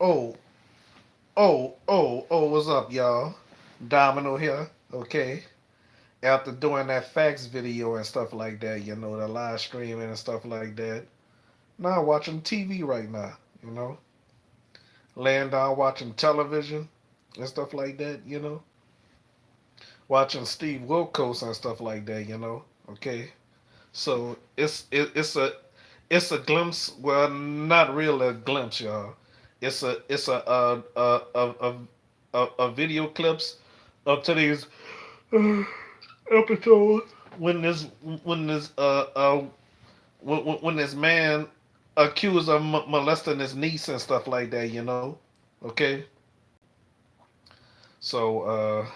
Oh, what's up, y'all? Domino here, okay? After doing that facts video and stuff like that, the live streaming and stuff like that. Now watching TV right now, you know? Laying down watching television and stuff like that. Watching Steve Wilkos and stuff like that. Okay? So it's a glimpse, well, not really a glimpse, y'all. It's a video clips of today's episode when this when this when this man accused of molesting his niece and stuff like that. Okay, so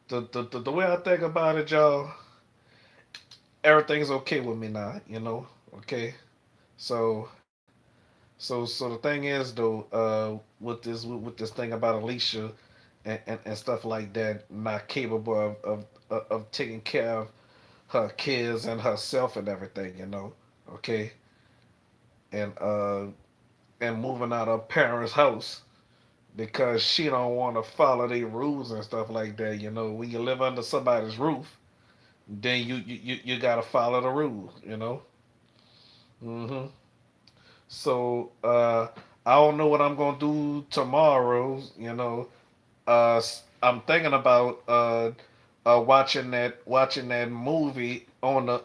the way I think about it, y'all, everything's okay with me now. Okay, so so the thing is though, with this thing about Alicia and stuff like that, not capable of taking care of her kids and herself and everything. Okay, and moving out of parents' house because she don't want to follow their rules and stuff like that. When you live under somebody's roof, then you gotta follow the rules. Hmm. So I don't know what I'm gonna do tomorrow. I'm thinking about watching that movie on the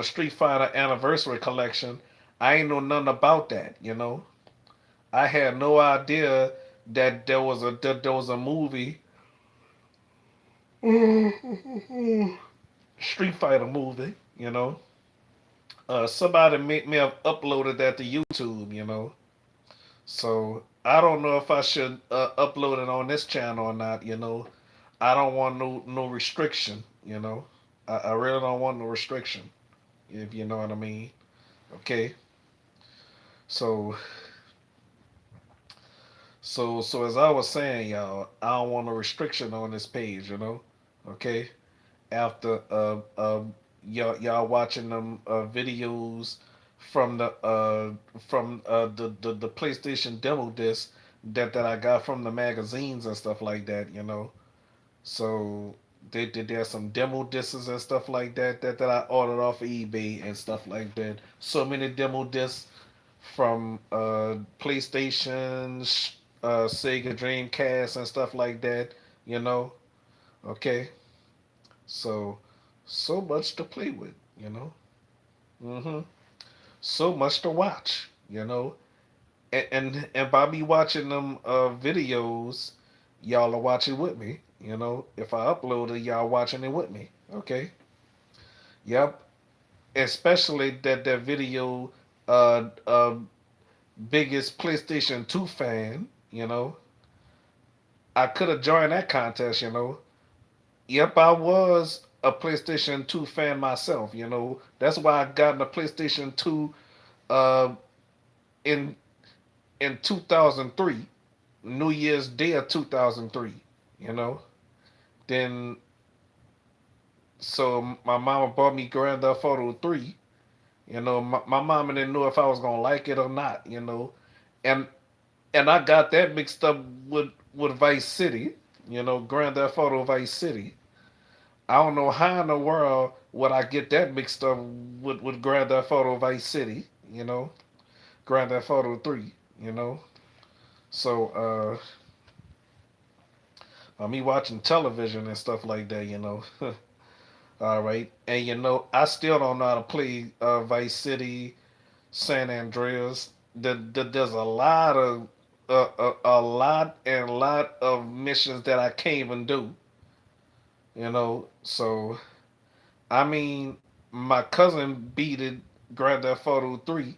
Street Fighter Anniversary Collection. I ain't know nothing about that. I had no idea that there was a movie, Street Fighter movie. Somebody may have uploaded that to YouTube. So I don't know if I should upload it on this channel or not. I don't want no restriction. I really don't want no restriction. If you know what I mean. Okay. So so as I was saying, y'all, I don't want a restriction on this page. Okay. After y'all watching them videos from the PlayStation demo disc that I got from the magazines and stuff like that. So there's some demo discs and stuff like that I ordered off of eBay and stuff like that. So many demo discs from PlayStation, Sega Dreamcast and stuff like that. You know, okay. So so much to play with. You know, hmm so much to watch. And by me watching them videos, y'all are watching with me. If I upload it, y'all watching it with me. Okay. Yep. Especially that video, biggest PlayStation 2 fan. I could have joined that contest. Yep, I was a PlayStation 2 fan myself. That's why I got in the PlayStation 2 uh, in 2003, New Year's Day of 2003. You know, then so my mama bought me Grand Theft Auto 3. My mama didn't know if I was gonna like it or not. And I got that mixed up with Vice City. Grand Theft Auto Vice City. I don't know how in the world would I get that mixed up with Grand Theft Auto Vice City. Grand Theft Auto 3. You know, so me watching television and stuff like that. All right, and I still don't know how to play Vice City, San Andreas. There's a lot of missions that I can't even do. So I mean, my cousin beat it Grand Theft Auto 3,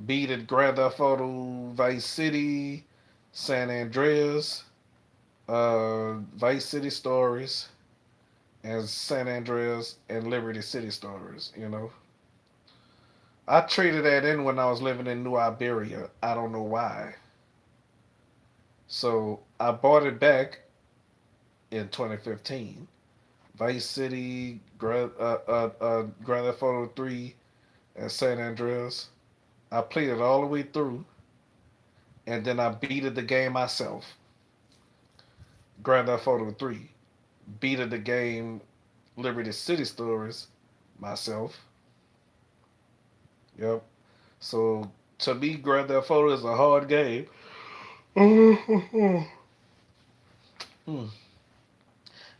beat it Grand Theft Auto Vice City, San Andreas, Vice City Stories, and San Andreas and Liberty City Stories. I traded that in when I was living in New Iberia. I don't know why. So I bought it back in 2015. Vice City, Grand Theft Auto 3, and San Andreas. I played it all the way through, and then I beated the game myself. Grand Theft Auto 3. Beated the game Liberty City Stories myself. Yep. So to me, Grand Theft Auto is a hard game.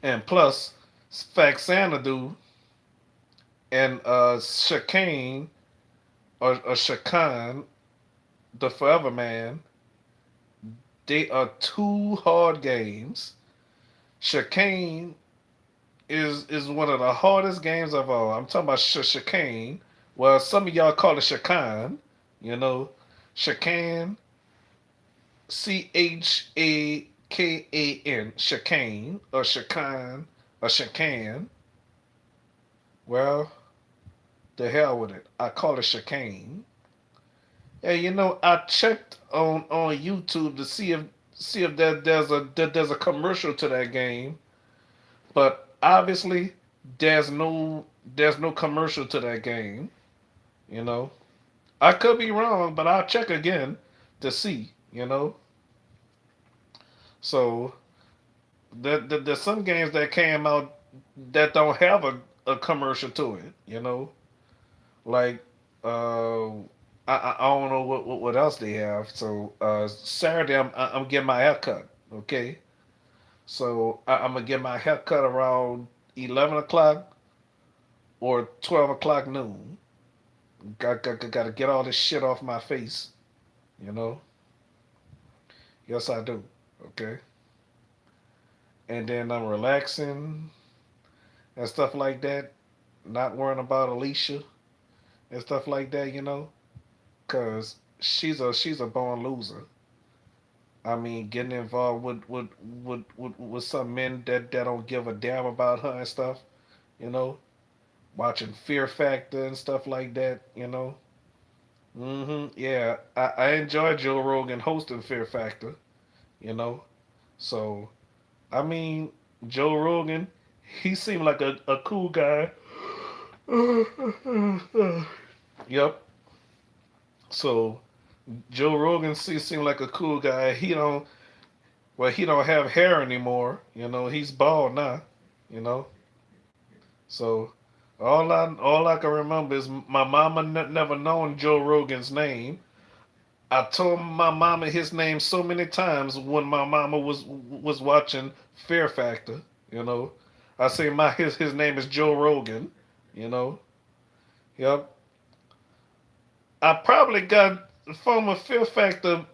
And plus, Faxanadu and Chicane or Shakan, the Forever Man, they are two hard games. Chicane is one of the hardest games of all. I'm talking about Chicane. Well, some of y'all call it Shakan. You know, Chicane, Chakan, Chicane or Shakan or Shakan. Well, the hell with it. I call it Chicane. Hey, I checked on YouTube to see if there's a commercial to that game, but obviously there's no commercial to that game. You know, I could be wrong, but I'll check again to see. So there's some games that came out that don't have a commercial to it. Like uh, I don't know what else they have. So Saturday I'm getting my hair cut. Okay, so I'm gonna get my hair cut around 11 o'clock or 12 o'clock noon. Got to get all this shit off my face. You know. Yes, I do. Okay, and then I'm relaxing and stuff like that. Not worrying about Alicia and stuff like that. Cause she's a born loser. I mean, getting involved with some men that don't give a damn about her and stuff. You know, watching Fear Factor and stuff like that. Yeah, I enjoy Joe Rogan hosting Fear Factor. You know, so I mean, Joe Rogan, he seemed like a cool guy. Yep. So Joe Rogan seemed like a cool guy. He don't have hair anymore. He's bald now. You know, so all I can remember is my mama never known Joe Rogan's name. I told my mama his name so many times when my mama was watching Fear Factor. You know, I say his name is Joe Rogan. You know, yep. I probably got former Fear Factor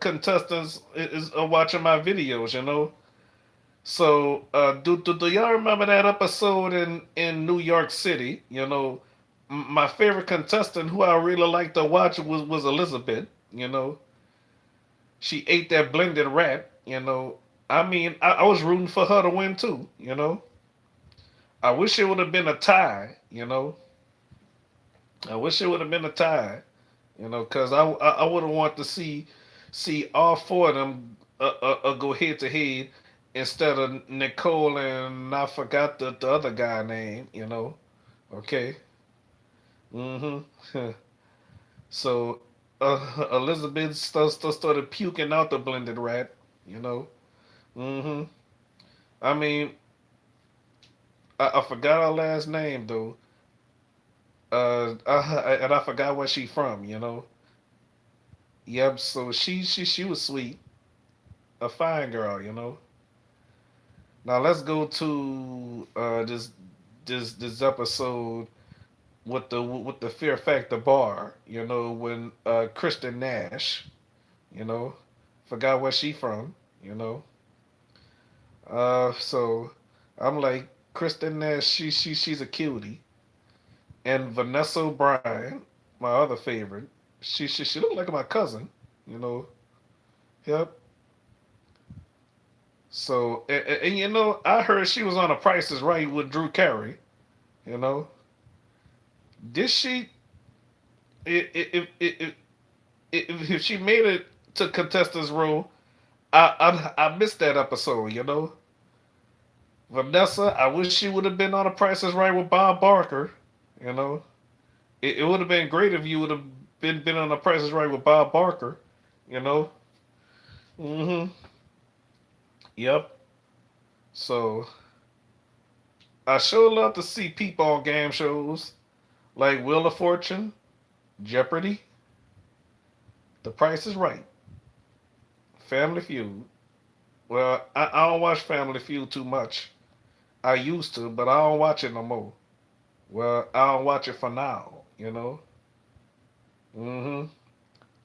contestants is watching my videos. So, do y'all remember that episode in New York City? My favorite contestant, who I really liked to watch, was Elizabeth. You know, she ate that blended rat. I mean, I was rooting for her to win too. I wish it would have been a tie. I wish it would have been a tie. Because I would have wanted to see all four of them go head to head instead of Nicole and I forgot the other guy name. Okay. Mm-hmm. So Elizabeth started puking out the blended rat. You know. Mm-hmm. I mean, I forgot her last name though. And I forgot where she from. Yep. So she was sweet, a fine girl. Now let's go to this episode with the Fear Factor bar. When Kristen Nash, you know, forgot where she from. You know, so I'm like Kristen Nash. She's a cutie, and Vanessa O'Brien, my other favorite. She looked like my cousin. You know, yep. So and I heard she was on a Price is Right with Drew Carey. You know, did she? If she made it to contest this role, I missed that episode. Vanessa, I wish she would have been on The Price is Right with Bob Barker. You know, it would have been great if you would have been on The Price is Right with Bob Barker. You know, Mm-hmm. Yep. So I sure love to see people on game shows like Wheel of Fortune, Jeopardy, The Price is Right, Family Feud. Well, I don't watch Family Feud too much. I used to, but I don't watch it no more. Well, I don't watch it for now, you know. Hmm.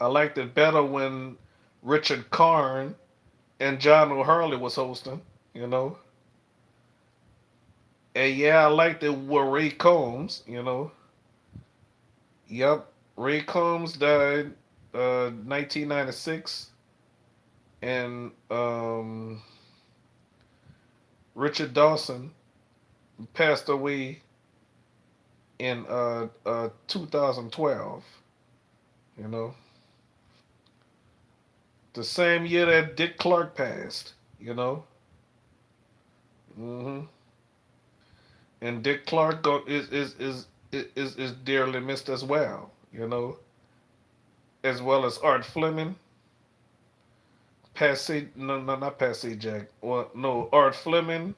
I liked it better when Richard Karn and John O'Hurley was hosting, you know. And yeah, I liked it with Ray Combs, you know. Yep, Ray Combs died 1996, and Richard Dawson passed away in 2012. You know, the same year that Dick Clark passed. You know, hmm and Dick Clark is dearly missed as well. You know, as well as Art Fleming, Passy, no, not Passy Jack. Well, no, Art Fleming,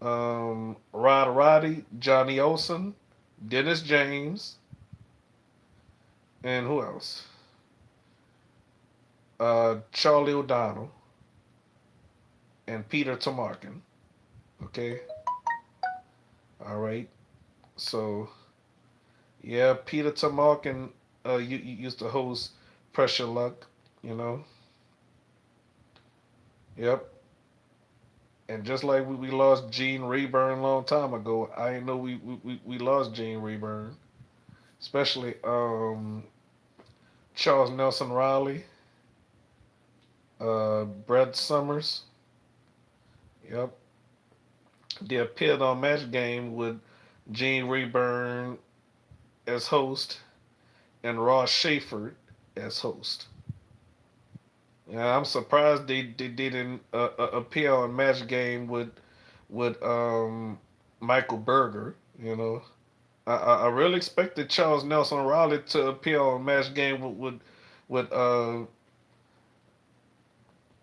Rod Roddy, Johnny Olson, Dennis James, and who else? Charlie O'Donnell and Peter Tomarkin. Okay, all right. So yeah, Peter Tomarkin you used to host Pressure Luck. You know, yep. And just like we lost Gene Rayburn a long time ago, I know we lost Gene Rayburn, especially Charles Nelson Riley, Brett Summers. Yep. They appeared on Match Game with Gene Rayburn as host and Ross Schaefer as host. Yeah, I'm surprised they didn't appear on Match Game with Michael Berger. You know, I really expected Charles Nelson Riley to appear on Match Game with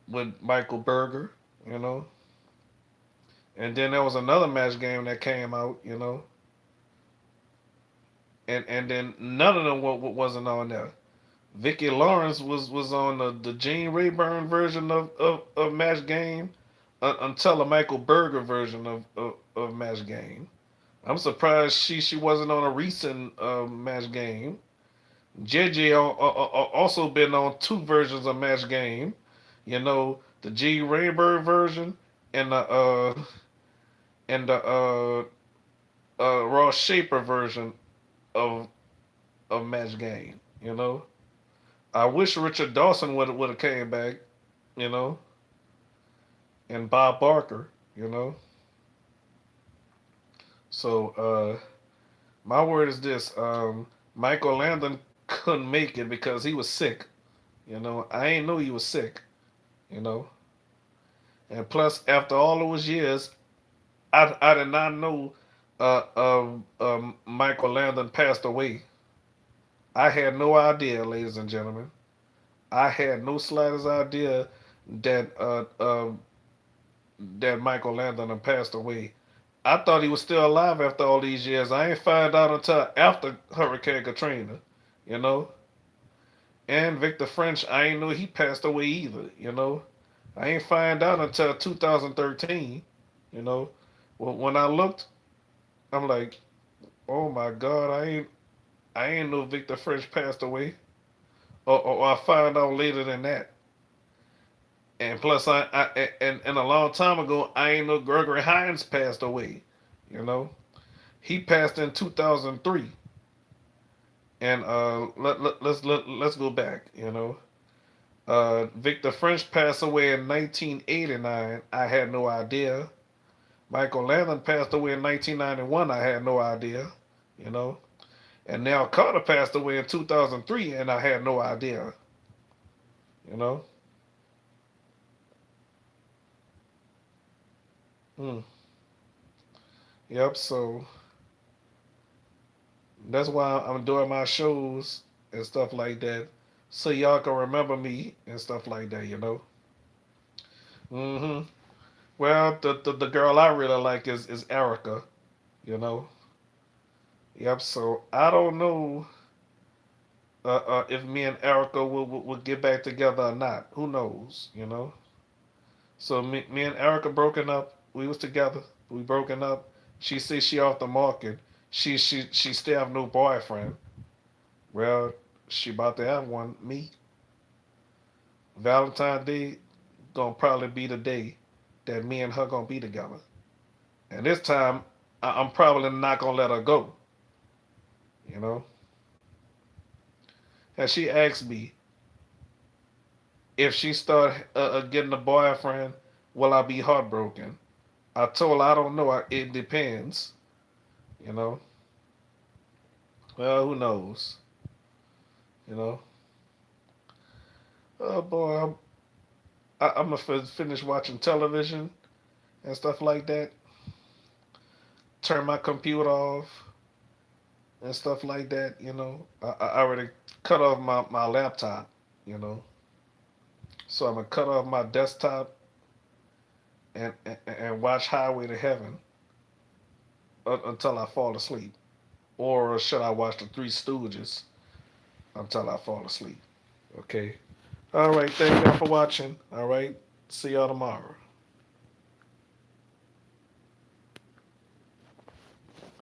with Michael Berger. You know, and then there was another Match Game that came out. You know, and then none of them wasn't on there. Vicki Lawrence was on the Gene Rayburn version of Match Game until the Michael Berger version of Match Game. I'm surprised she wasn't on a recent Match Game. JJ also been on two versions of Match Game. You know, the Gene Rayburn version and the Ross Shaper version of Match Game. You know, I wish Richard Dawson would have came back. You know, and Bob Barker. You know, so my word is this: Michael Landon couldn't make it because he was sick. You know, I ain't know he was sick. You know, and plus, after all those years, I did not know Michael Landon passed away. I had no idea, ladies and gentlemen. I had no slightest idea that that Michael Landon had passed away. I thought he was still alive after all these years. I ain't find out until after Hurricane Katrina, you know. And Victor French, I ain't know he passed away either, you know. I ain't find out until 2013, you know. Well, when I looked, I'm like, oh my God, I ain't know Victor French passed away. Or I found out later than that. And plus, and a long time ago, I ain't know Gregory Hines passed away, you know. He passed in 2003. And let's go back. You know, Victor French passed away in 1989. I had no idea. Michael Landon passed away in 1991. I had no idea. You know, and now Carter passed away in 2003, and I had no idea. You know. Hmm. Yep. So that's why I'm doing my shows and stuff like that, so y'all can remember me and stuff like that. You know. Mm-hmm. Well, the girl I really like is Erica. You know. Yep. So I don't know if me and Erica will get back together or not. Who knows? You know. So me and Erica broken up. We was together. We broken up. She says she off the market. She still have no boyfriend. Well, she about to have one. Me. Valentine's Day gonna probably be the day that me and her gonna be together. And this time, I'm probably not gonna let her go. You know. And she asked me if she start getting a boyfriend, will I be heartbroken? I told her I don't know. It depends. You know. Well, who knows? You know. Oh boy, I'm gonna finish watching television and stuff like that. Turn my computer off and stuff like that. You know, I already cut off my laptop. You know, so I'm gonna cut off my desktop and watch Highway to Heaven until I fall asleep. Or should I watch the Three Stooges until I fall asleep? Okay. All right. Thank y'all for watching. All right. See y'all tomorrow.